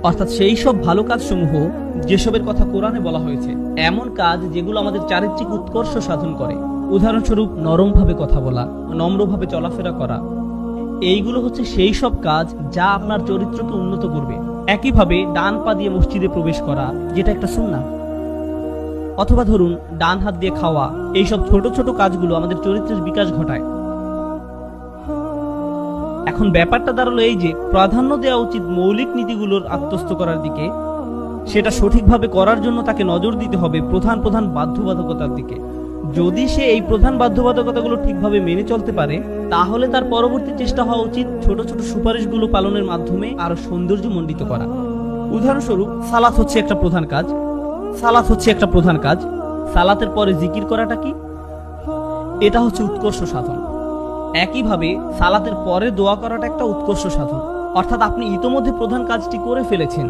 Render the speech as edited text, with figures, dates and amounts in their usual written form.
অর্থাৎ সেই সব ভালো কাজসমূহ যেসবের কথা কোরআনে বলা হয়েছে, এমন কাজ যেগুলো আমাদের চারিত্রিক উৎকর্ষ সাধন করে। উদাহরণস্বরূপ নরমভাবে কথা বলা, নম্রভাবে চলাফেরা করা, এইগুলো হচ্ছে সেই সব কাজ যা আপনার চরিত্রকে উন্নত করবে। একইভাবে ডান পা দিয়ে মসজিদে প্রবেশ করা, যেটা একটা সুন্নাহ, অথবা ধরুন ডান হাত দিয়ে খাওয়া, এইসব ছোট ছোট কাজগুলো আমাদের চরিত্রের বিকাশ ঘটায়। এখন ব্যাপারটা দাঁড়ালো এই যে প্রাধান্য দেওয়া উচিত মৌলিক নীতিগুলোর আত্মস্থ করার দিকে। সেটা সঠিকভাবে করার জন্য তাকে নজর দিতে হবে প্রধান প্রধান বাধ্যবাধকতার দিকে। যদি সে এই প্রধান বাধ্যবাধকতাগুলো ঠিকভাবে মেনে চলতে পারে, তাহলে তার পরবর্তী চেষ্টা হওয়া উচিত ছোট ছোট সুপারিশগুলো পালনের মাধ্যমে আরো সৌন্দর্যমণ্ডিত করা। উদাহরণস্বরূপ সালাত হচ্ছে একটা প্রধান কাজ। সালাতের পরে জিকির করাটা কি? এটা হচ্ছে উৎকর্ষ সাধন। একইভাবে সালাতের পরে দোয়া করাটা একটা উৎকর্ষ সাধন। অর্থাৎ আপনি ইতোমধ্যে প্রধান কাজটি করে ফেলেছেন,